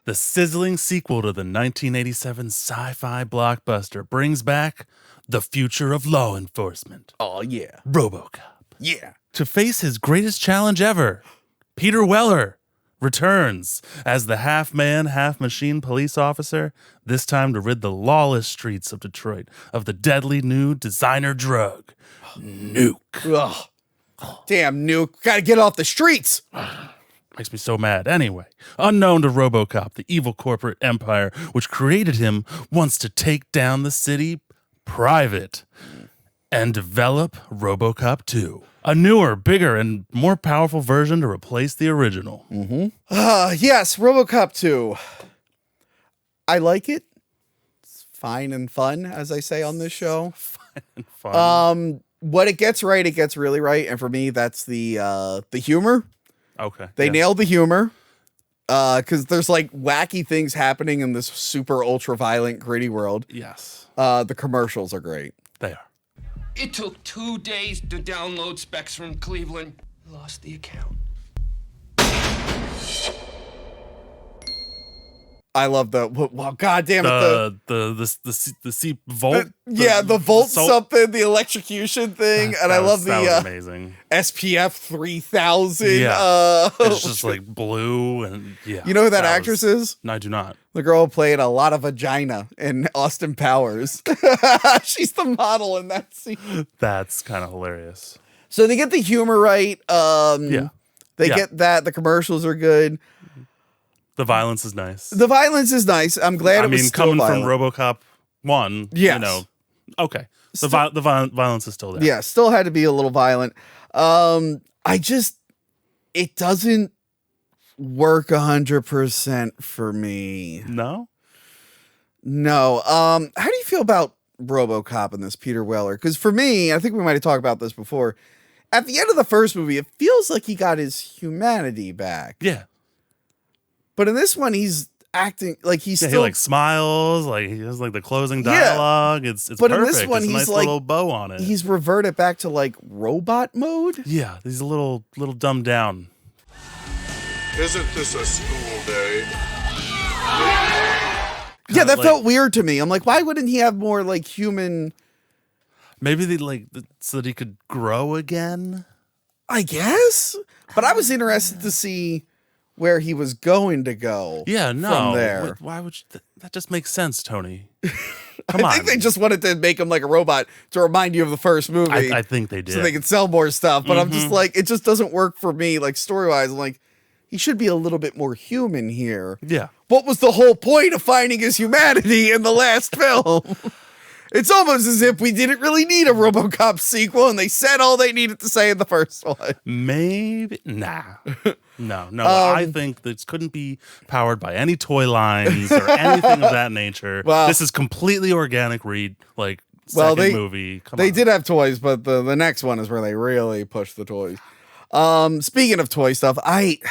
The sizzling sequel to the 1987 sci-fi blockbuster brings back the future of law enforcement. Oh, yeah. RoboCop. Yeah. To face his greatest challenge ever, Peter Weller returns as the half-man, half-machine police officer, this time to rid the lawless streets of Detroit of the deadly new designer drug, Nuke. Ugh. Damn, Nuke. Gotta get off the streets. Makes me so mad. Anyway, unknown to RoboCop, the evil corporate empire which created him wants to take down the city private and develop RoboCop 2. A newer, bigger, and more powerful version to replace the original. Yes, RoboCop 2. I like it. It's fine and fun, as I say on this show. Fine and fun. What it gets right, it gets really right. And for me, that's the humor. Okay. They yeah. nailed the humor. Because there's like wacky things happening in this super ultra violent, gritty world. Yes. The commercials are great. They are. It took 2 days to download specs from Cleveland. Lost the account. I love the well, God damn it, the Volt. the Volt something, the electrocution thing, and I love that was the amazing SPF 3000. Yeah, it's just like blue and yeah. You know who that actress is? No, I do not. The girl who played a lot of vagina in Austin Powers. She's the model in that scene. That's kind of hilarious. So they get the humor right. They get that. The commercials are good. The violence is nice. The violence is nice. I'm glad it was still coming violent. from RoboCop 1, Yes. Okay. The violence is still there. Yeah, still had to be a little violent. It doesn't work 100% for me. No? No. How do you feel about RoboCop in this, Peter Weller? Because for me, I think we might have talked about this before. At the end of the first movie, it feels like he got his humanity back. Yeah. But in this one, he's acting like he's still. He like smiles, like he has like the closing dialogue. Yeah. It's but perfect. In this one, it's a he's nice like little bow on it. He's reverted back to like robot mode. Yeah, he's a little dumbed down. Isn't this a school day? Yeah, that felt weird to me. I'm like, why wouldn't he have more like human? Maybe they so that he could grow again. I guess, but I was interested to see where he was going to go. Yeah, no. From there. Why would you that just makes sense, Tony? Come on. I think they just wanted to make him like a robot to remind you of the first movie. I think they did. So they could sell more stuff. But I'm just like, it just doesn't work for me. Like story-wise, I'm like, he should be a little bit more human here. Yeah. What was the whole point of finding his humanity in the last film? It's almost as if we didn't really need a RoboCop sequel and they said all they needed to say in the first one. Maybe. Nah. No. I think this couldn't be powered by any toy lines or anything of that nature. Well, this is completely organic second movie. They did have toys, but the next one is where they really push the toys. Speaking of toy stuff, what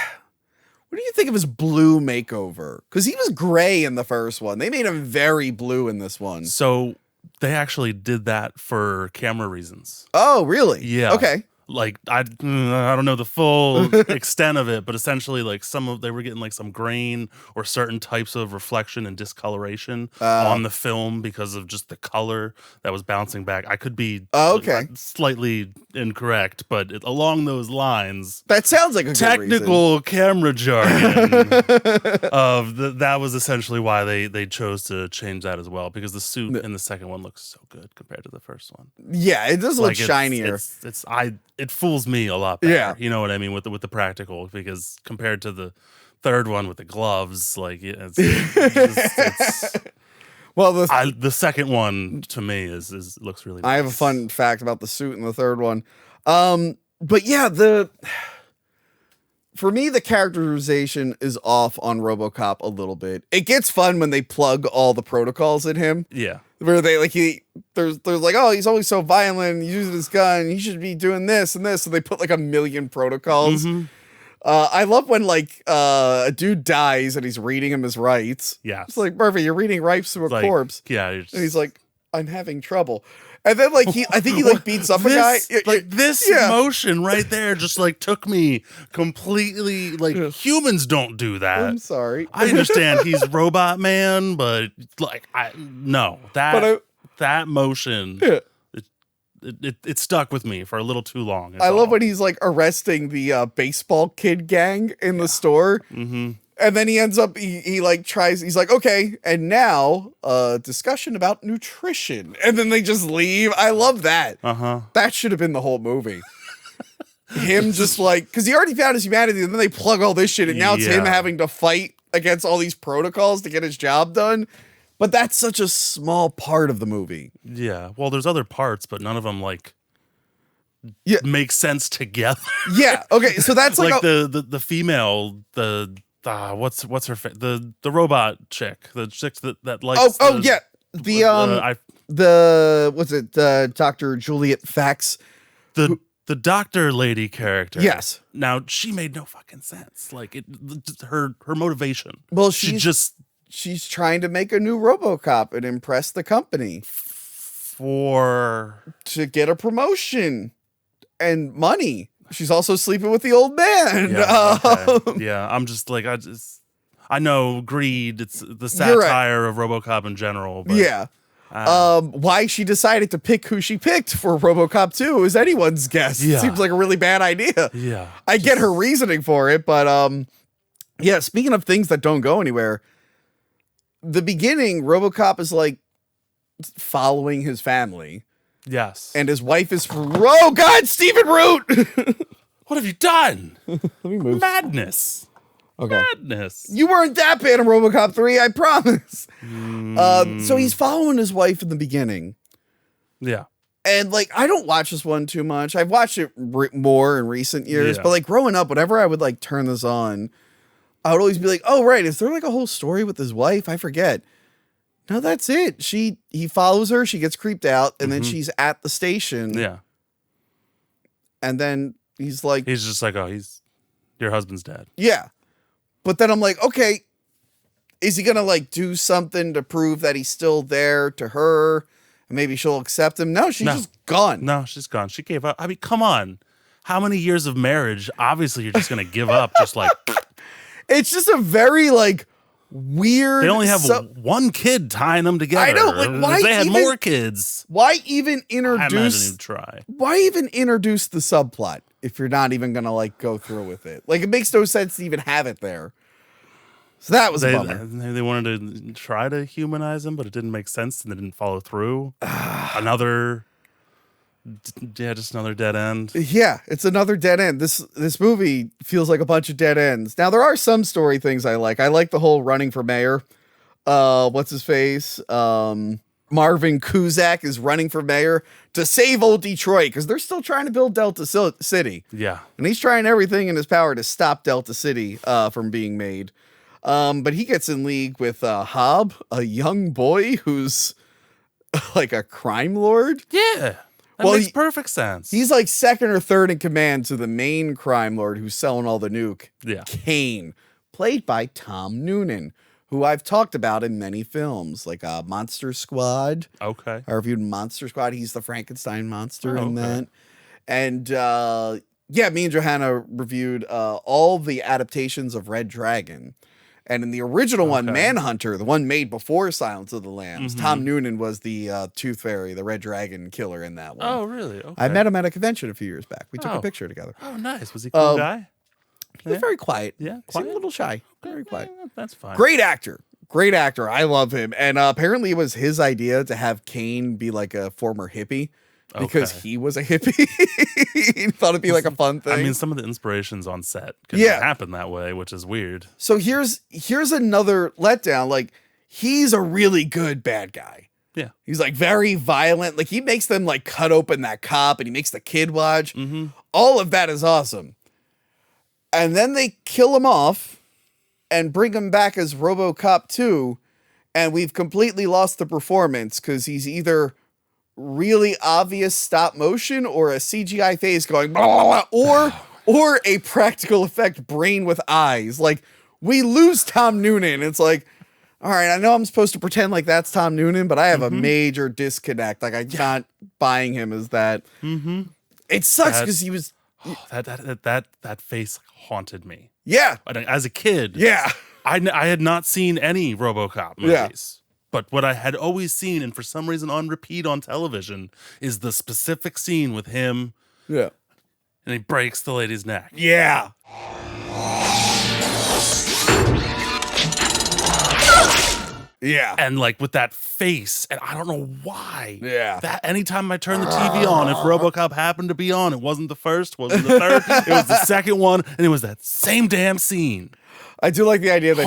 do you think of his blue makeover? Because he was gray in the first one. They made him very blue in this one. So they actually did that for camera reasons. Oh, really? Yeah. Okay. Like I don't know the full extent of it, but essentially like they were getting like some grain or certain types of reflection and discoloration on the film because of just the color that was bouncing back. I could be slightly incorrect, but along those lines, that sounds like a technical camera jargon that was essentially why they chose to change that as well, because the suit in the second one looks so good compared to the first one. Yeah, it does look shinier. It fools me a lot better. Yeah. You know what I mean with the practical, because compared to the third one with the gloves, like it's well, the second one to me looks really nice. I have a fun fact about the suit in the third one. But yeah, for me, the characterization is off on RoboCop a little bit. It gets fun when they plug all the protocols in him. Yeah. Where they there's like, oh, he's always so violent, he's using his gun, he should be doing this and this. So they put like a million protocols. Mm-hmm. I love when like a dude dies and he's reading him his rights. Yeah. It's like, Murphy, you're reading rights to a corpse. Yeah. And he's like, I'm having trouble. And then like I think he like beats up a guy. This motion right there just like took me completely. Like humans don't do that. I'm sorry. I understand he's Robot Man, but like that motion. Yeah. It stuck with me for a little too long. I love when he's like arresting the baseball kid gang in the store. Mm-hmm. And then he ends up, he like tries, he's like, okay, and now discussion about nutrition. And then they just leave. I love that. That should have been the whole movie. Him just like, because he already found his humanity, and then they plug all this shit, and now it's him having to fight against all these protocols to get his job done. But that's such a small part of the movie. Yeah. Well, there's other parts, but none of them like make sense together. Yeah. Okay. So that's like the female, what's her the robot chick, the chick that likes. Dr. Juliet Fax, the doctor lady character. Yes. Now she made no fucking sense. Like her motivation. Well, she's trying to make a new RoboCop and impress the company to get a promotion and money. She's also sleeping with the old man. Yeah, okay. Yeah, I'm just like, I know greed. It's the satire of RoboCop in general. But, yeah. Why she decided to pick who she picked for RoboCop 2 is anyone's guess. Yeah. It seems like a really bad idea. Yeah. I get her reasoning for it, but yeah, speaking of things that don't go anywhere, the beginning, RoboCop is like following his family. Yes. And his wife is, oh God, Stephen Root! What have you done? Let me move. Madness. Okay. Madness. You weren't that bad in RoboCop 3, I promise. So he's following his wife in the beginning. Yeah. And like, I don't watch this one too much. I've watched it more in recent years, but like growing up, whenever I would like turn this on, I would always be like, oh, right. Is there like a whole story with his wife? I forget. No, that's it. He follows her. She gets creeped out, and then she's at the station. Yeah. And then he's just like, oh, your husband's dead. Yeah. But then I'm like, okay, is he going to like do something to prove that he's still there to her? And maybe she'll accept him. No, she's just gone. No, she's gone. She gave up. I mean, come on. How many years of marriage? Obviously, you're just going to give up. Just like, it's just a very like weird. They only have one kid tying them together. I know. Like, why if they had more kids? Why even introduce? I imagine you'd try. Why even introduce the subplot if you're not even gonna like go through with it? Like, it makes no sense to even have it there. So that was a bummer. They wanted to try to humanize him, but it didn't make sense, and they didn't follow through. Just another dead end. Yeah, it's another dead end. This movie feels like a bunch of dead ends. Now, there are some story things I like. I like the whole running for mayor. What's his face? Marvin Kuzak is running for mayor to save old Detroit because they're still trying to build Delta City. Yeah. And he's trying everything in his power to stop Delta City from being made. But he gets in league with Hobb, a young boy who's like a crime lord. Yeah. That makes perfect sense. He's like second or third in command to the main crime lord who's selling all the nuke. Yeah. Kane, played by Tom Noonan, who I've talked about in many films, like Monster Squad. Okay. I reviewed Monster Squad. He's the Frankenstein monster in that. And me and Johanna reviewed all the adaptations of Red Dragon. And in the original one, Manhunter, the one made before Silence of the Lambs, Tom Noonan was the Tooth Fairy, the Red Dragon killer in that one. Oh, really? Okay. I met him at a convention a few years back. We took a picture together. Oh, nice. Was he a cool guy? He was very quiet. Yeah, quiet. A little shy. Very quiet. That's fine. Great actor. Great actor. I love him. And apparently it was his idea to have Kane be like a former hippie. Because he was a hippie. He thought it'd be like a fun thing. I mean, some of the inspirations on set could happen that way, which is weird. So here's another letdown. Like, he's a really good bad guy. Yeah. He's like very violent. Like, he makes them like cut open that cop and he makes the kid watch. All of that is awesome. And then they kill him off and bring him back as RoboCop 2. And we've completely lost the performance because he's either really obvious stop motion or a CGI face going blah, blah, blah, or a practical effect brain with eyes. Like, we lose Tom Noonan. It's like, all right, I know I'm supposed to pretend like that's Tom Noonan, but I have a major disconnect. Like I'm not buying him as that. Mm-hmm. It sucks because he was that face haunted me. Yeah. As a kid. Yeah. I had not seen any RoboCop movies. But what I had always seen, and for some reason on repeat on television, is the specific scene with him. Yeah. And he breaks the lady's neck. Yeah. Yeah. And like with that face, and I don't know why. Yeah. That anytime I turned the TV on, if RoboCop happened to be on, it wasn't the first, wasn't the third, it was the second one, and it was that same damn scene. I do like the idea that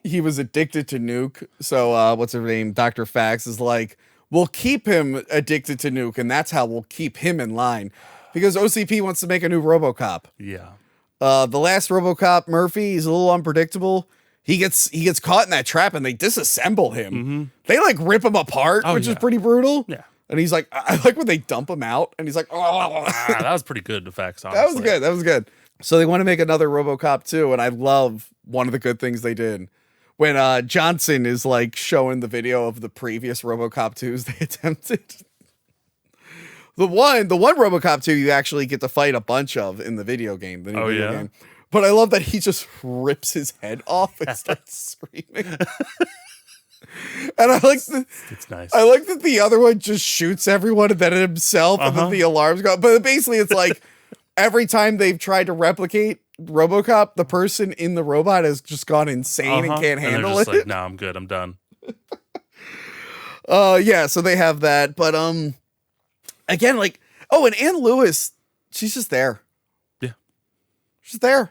he was addicted to Nuke. So what's her name? Dr. Fax is like, we'll keep him addicted to Nuke, and that's how we'll keep him in line. Because OCP wants to make a new RoboCop. Yeah. The last RoboCop, Murphy, he's a little unpredictable. He gets caught in that trap and they disassemble him. Mm-hmm. They like rip him apart, which is pretty brutal. Yeah. And he's like, I like when they dump him out and he's like, oh. That was pretty good effects, honestly. That was good. So they want to make another RoboCop 2, and I love one of the good things they did. When Johnson is like showing the video of the previous RoboCop 2s they attempted. The one RoboCop 2 you actually get to fight a bunch of in the video game, the new video game. But I love that he just rips his head off and starts screaming. And I like it's nice. I like that the other one just shoots everyone and then himself, and then the alarms go. But basically, it's like every time they've tried to replicate RoboCop, the person in the robot has just gone insane and can't handle it. Like, no, I'm good. I'm done. Yeah. So they have that, but again, like, oh, and Ann Lewis, she's just there. Yeah, she's there.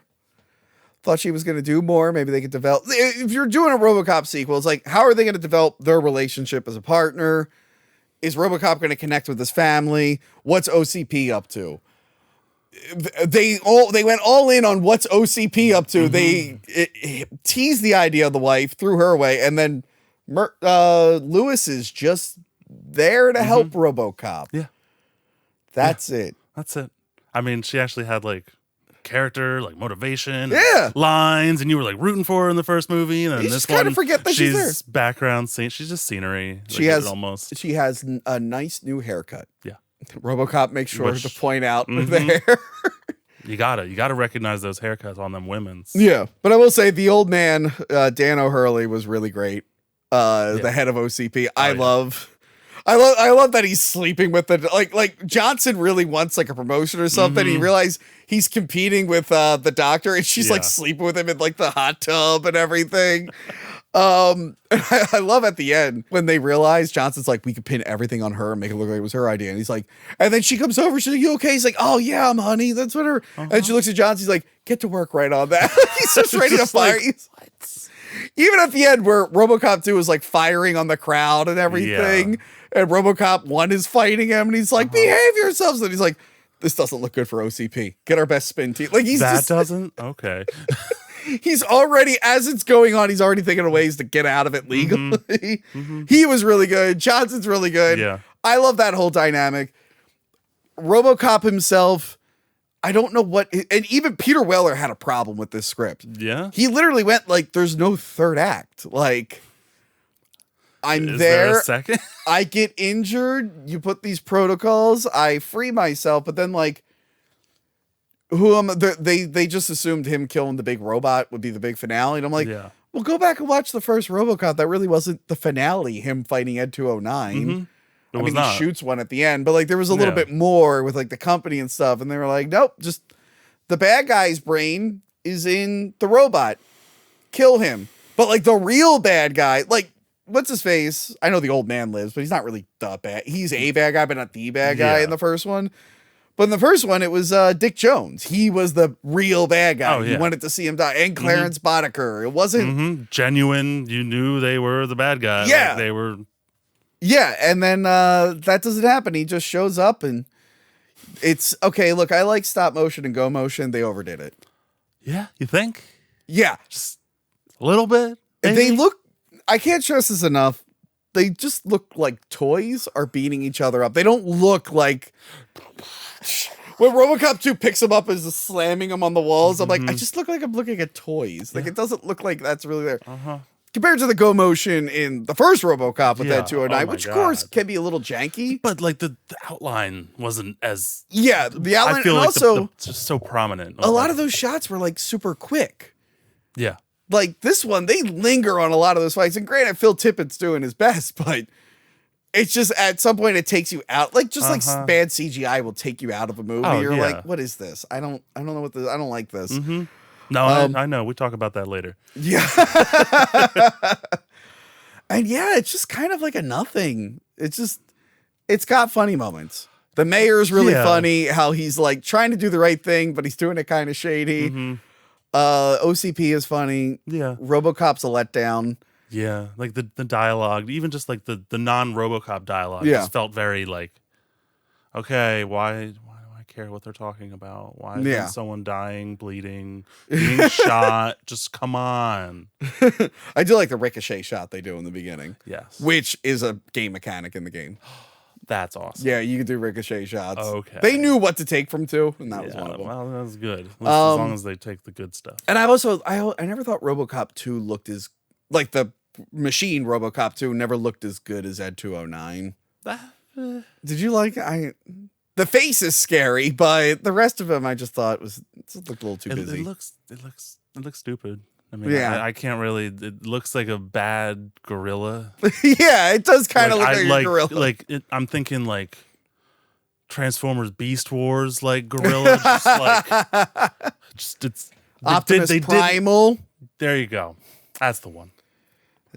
Thought she was going to do more. Maybe they could develop. If you're doing a RoboCop sequel, it's like, how are they going to develop their relationship as a partner? Is RoboCop going to connect with his family? What's OCP up to? They went all in on what's OCP up to. They teased the idea of the wife, threw her away, and then Lewis is just there to help RoboCop. Yeah, that's it. That's it. I mean, she actually had like character, like motivation, lines, and you were like rooting for her in the first movie, and then you this just kind of forget that she's there. Background scene. She's just scenery. She has a nice new haircut. Yeah. RoboCop makes sure to point out the hair. You gotta recognize those haircuts on them women's. Yeah, but I will say the old man, Dan O'Hurley, was really great. The head of OCP. I love that he's sleeping with the like Johnson really wants like a promotion or something. He realized he's competing with the doctor, and she's like sleeping with him in like the hot tub and everything. I love at the end when they realize Johnson's like, we could pin everything on her and make it look like it was her idea. And he's like, and then she comes over. She's like, you okay? He's like, oh yeah, I'm honey. That's what her. And she looks at Johnson. He's like, get to work right on that. He's just ready to fire. Like, even at the end where RoboCop 2 was like firing on the crowd and everything, and RoboCop 1 is fighting him, and he's like, behave yourselves. And he's like, this doesn't look good for OCP. Get our best spin team. Like doesn't? Okay. He's already, as it's going on, he's already thinking of ways to get out of it legally. He was really good. Johnson's really good. Yeah. I love that whole dynamic. RoboCop himself, I don't know what, and even Peter Weller had a problem with this script. Yeah. He literally went like, there's no third act. Like, Is there a second? I get injured. You put these protocols. I free myself. But then like, they just assumed him killing the big robot would be the big finale. And I'm like, well, go back and watch the first RoboCop. That really wasn't the finale, him fighting Ed 209. I mean, he shoots one at the end, but like there was a little bit more with like the company and stuff. And they were like, nope, just the bad guy's brain is in the robot. Kill him. But like the real bad guy, like what's his face? I know the old man lives, but he's not really the bad. He's a bad guy, but not the bad guy in the first one. But in the first one, it was Dick Jones. He was the real bad guy. You wanted to see him die. And Clarence Boddicker. It wasn't genuine. You knew they were the bad guy. Yeah. Like they were. Yeah. And then that doesn't happen. He just shows up and it's okay. Look, I like stop motion and go motion. They overdid it. Yeah. You think? Yeah. Just a little bit. Maybe? They look, I can't stress this enough. They just look like toys are beating each other up. They don't look like. When RoboCop 2 picks him up and is slamming him on the walls, I'm like, I just look like I'm looking at toys. Like, it doesn't look like that's really there. compared to the go motion in the first RoboCop with Yeah. that 209, Oh my which of course God. can be a little janky. But like the outline wasn't as. Yeah, the outline, I feel and like also it's just so prominent. a lot of those shots were like super quick. Yeah. Like this one, they linger on a lot of those fights. And granted, Phil Tippett's doing his best, but it's just at some point it takes you out. Like just like bad CGI will take you out of a movie. Oh, You're yeah. like, what is this? I don't know what this. I don't like this. No, I know. We talk about that later. Yeah. And yeah, it's just kind of like a nothing. It's got funny moments. The mayor's really funny, how he's like trying to do the right thing, but he's doing it kind of shady. OCP is funny. Yeah. RoboCop's a letdown. Yeah. Like the dialogue, even just like the non-RoboCop dialogue just felt very like, okay, why do I care what they're talking about? Why is someone dying, bleeding, being shot? Just come on. I do like the ricochet shot they do in the beginning. Yes. Which is a game mechanic in the game. That's awesome. Yeah, you can do ricochet shots. Okay. They knew what to take from two, and that was one of them. Well, that's good. At least as long as they take the good stuff. And I never thought RoboCop 2 looked as, like the machine RoboCop 2 never looked as good as Ed 209. Did you like the face is scary, but the rest of him I just thought it looked a little too busy. It looks stupid. I mean, I can't really. It looks like a bad gorilla. Yeah, it does kind of look like a gorilla. I'm thinking like Transformers Beast Wars, like gorilla. Just like, it's Optimus Primal. There you go. That's the one.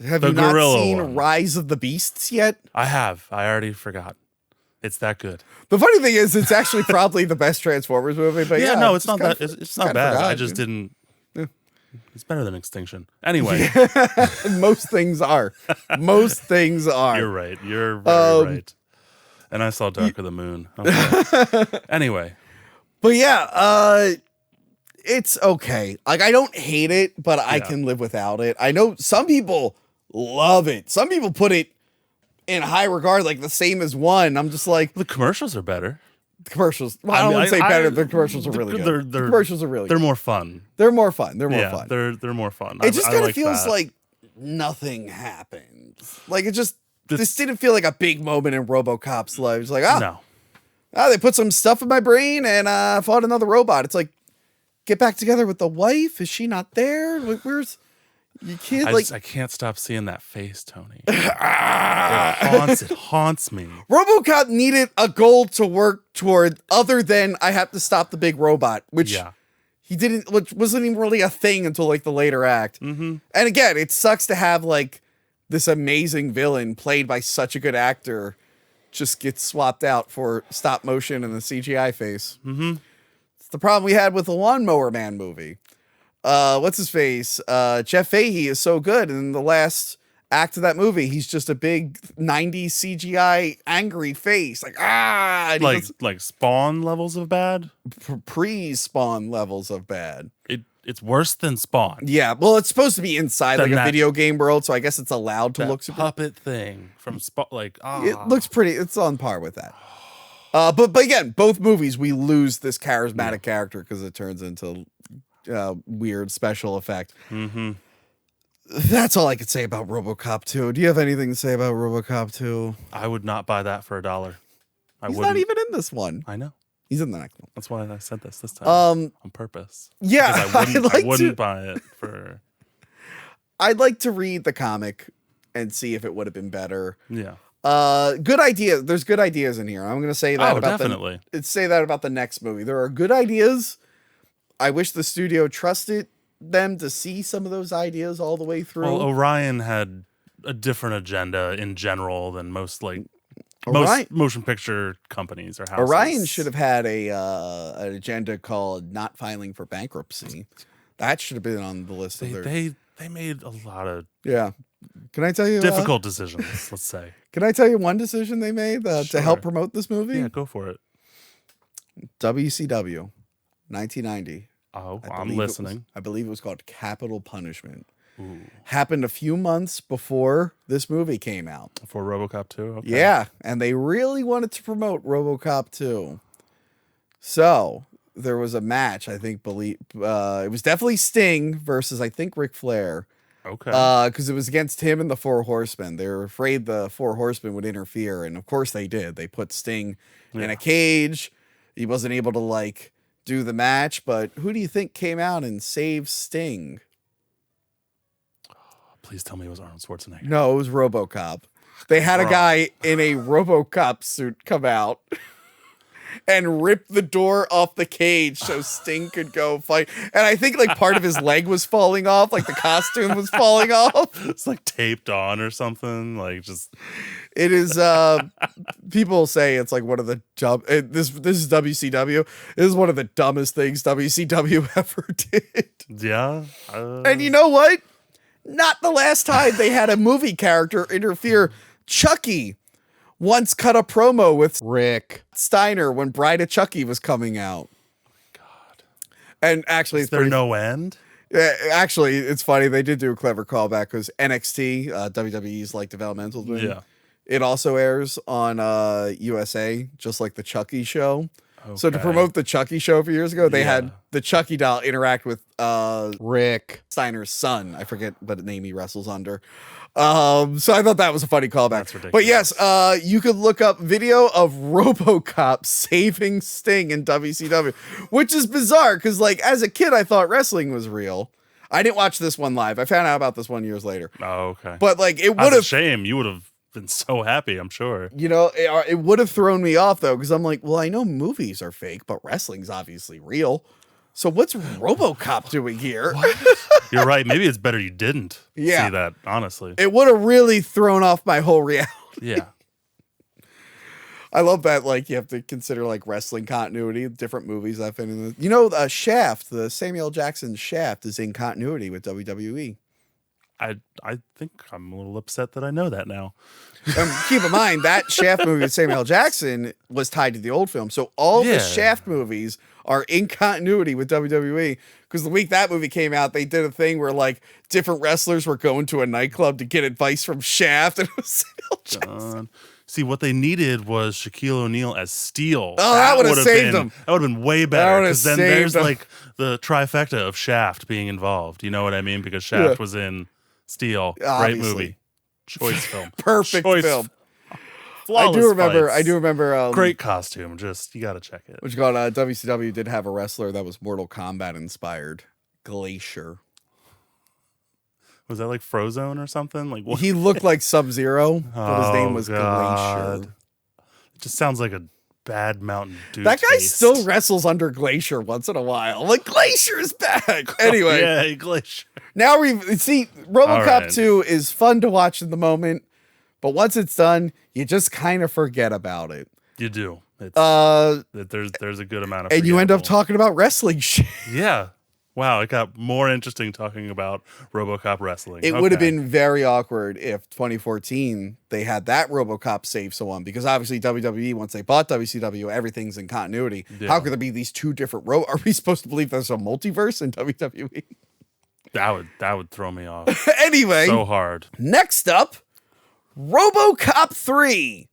Have The you not gorilla seen one. Rise of the Beasts yet? I have. I already forgot. It's that good. The funny thing is, it's actually probably the best Transformers movie. But yeah, no, it's not that. It's not bad. I just didn't. It's better than Extinction. Anyway, most things are. Most things are. You're right. You're very right. And I saw Dark of the Moon. Okay. Anyway, but yeah, it's okay. Like I don't hate it, but I can live without it. I know some people love it. Some people put it in high regard, like the same as one. I'm just like, the commercials are better. the commercials. Well, I don't say better. The commercials are really good. The commercials are really They're good. more fun. They're more fun. They're more fun. They're more fun. It just kind of feels that. like nothing happened. Like it just this didn't feel like a big moment in RoboCop's life. It's like, they put some stuff in my brain and fought another robot. It's like, get back together with the wife. Is she not there? Like, where's you kid? I can't stop seeing that face, Tony. It haunts me. RoboCop needed a goal to work toward other than I have to stop the big robot, which he didn't, which wasn't even really a thing until like the later act. Mm-hmm. And again, it sucks to have like this amazing villain played by such a good actor just gets swapped out for stop motion and the CGI face. Mm-hmm. It's the problem we had with the Lawnmower Man movie. What's his face? Jeff Fahey is so good. And in the last act of that movie, he's just a big 90s CGI angry face. Like Spawn levels of bad? Pre-Spawn levels of bad. It's worse than Spawn. Yeah, well, it's supposed to be inside like a video game world, so I guess it's allowed to look super. Puppet thing from Spawn, It looks pretty. It's on par with that. But again, both movies we lose this charismatic character because it turns into weird special effect. Mm-hmm. That's all I could say about RoboCop 2. Do you have anything to say about RoboCop 2? I would not buy that for $1. He's not even in this one. I know. He's in the next one. That's why I said this time on purpose. Yeah, I wouldn't buy it for. I'd like to read the comic and see if it would have been better. Yeah. Good idea. There's good ideas in here. I'm going to say that about definitely. Say that about the next movie. There are good ideas. I wish the studio trusted them to see some of those ideas all the way through. Well, Orion had a different agenda in general than most most motion picture companies or houses. Orion should have had an agenda called not filing for bankruptcy. That should have been on the list of their. They made a lot of Can I tell you difficult decisions? Let's say. Can I tell you one decision they made to help promote this movie? Yeah, go for it. WCW, 1990. Oh, I'm listening. I believe it was called Capital Punishment. Ooh. Happened a few months before this movie came out. For RoboCop 2? Okay. Yeah, and they really wanted to promote RoboCop 2. So, there was a match, I think, it was definitely Sting versus, I think, Ric Flair. Okay. Because it was against him and the Four Horsemen. They were afraid the Four Horsemen would interfere, and of course they did. They put Sting in a cage. He wasn't able to like do the match, but who do you think came out and saved Sting? Please tell me it was Arnold Schwarzenegger. No, it was RoboCop. They had a guy in a RoboCop suit come out and rip the door off the cage so Sting could go fight. And I think like part of his leg was falling off, like the costume was falling off. It's like taped on or something. Like just It is people say it's like one of the this is WCW. This is one of the dumbest things WCW ever did. yeah. And you know what? Not the last time they had a movie character interfere. Chucky once cut a promo with Rick Steiner when Bride of Chucky was coming out. God. And actually, Is there no end? Actually, it's funny. They did do a clever callback because NXT, WWE's like developmental thing. Yeah. It also airs on USA, just like the Chucky show. Okay. So to promote the Chucky show a few years ago, they Yeah. had the Chucky doll interact with Rick Steiner's son. I forget what name he wrestles under. So I thought that was a funny callback. That's ridiculous. But yes, you could look up video of RoboCop saving Sting in WCW, which is bizarre because like as a kid, I thought wrestling was real. I didn't watch this one live. I found out about this one years later. Oh, okay. But like it would That's a have, shame. You would have been so happy, I'm sure. you know, it would have thrown me off though because I'm like, well, I know movies are fake, but wrestling's obviously real. So what's RoboCop doing here? You're right. Maybe it's better you didn't Yeah. see that, honestly. It would have really thrown off my whole reality. Yeah. I love that. Like you have to consider like wrestling continuity, different movies I've been in. You know, Shaft, the Samuel L. Jackson Shaft is in continuity with WWE. I think I'm a little upset that I know that now. Keep in mind that Shaft movie with Samuel L. Jackson was tied to the old film. So all the Yeah. Shaft movies are in continuity with WWE. Because the week that movie came out, they did a thing where like different wrestlers were going to a nightclub to get advice from Shaft. And it was Samuel L. Jackson. See, what they needed was Shaquille O'Neal as Steel. Oh, that would've saved been, him. That would have been way better. would've Because then saved there's him. like the trifecta of Shaft being involved. You know what I mean? Because Shaft was in Steel. Great Obviously. movie. Choice film. Perfect Choice film. Flawless I do remember. fights. Great costume. Just, you got to check it. What you call it? WCW did have a wrestler that was Mortal Kombat inspired. Glacier. Was that like Frozone or something? Like what? He looked like Sub-Zero, but his name was God. Glacier. It just sounds like a bad Mountain Dew. That guy taste. still wrestles under Glacier once in a while. Like Glacier is back. Anyway, Yeah, Glacier. now we see RoboCop All right. 2 is fun to watch in the moment, but once it's done, you just kind of forget about it. You do. It's, there's a good amount of And you end up forgettable. talking about wrestling shit. Yeah. Wow, it got more interesting talking about RoboCop wrestling. It would have been very awkward if 2014 they had that RoboCop save someone because obviously WWE, once they bought WCW, everything's in continuity. Yeah. How could there be these two different Are we supposed to believe there's a multiverse in WWE? that would throw me off Anyway, so hard. next up, RoboCop 3.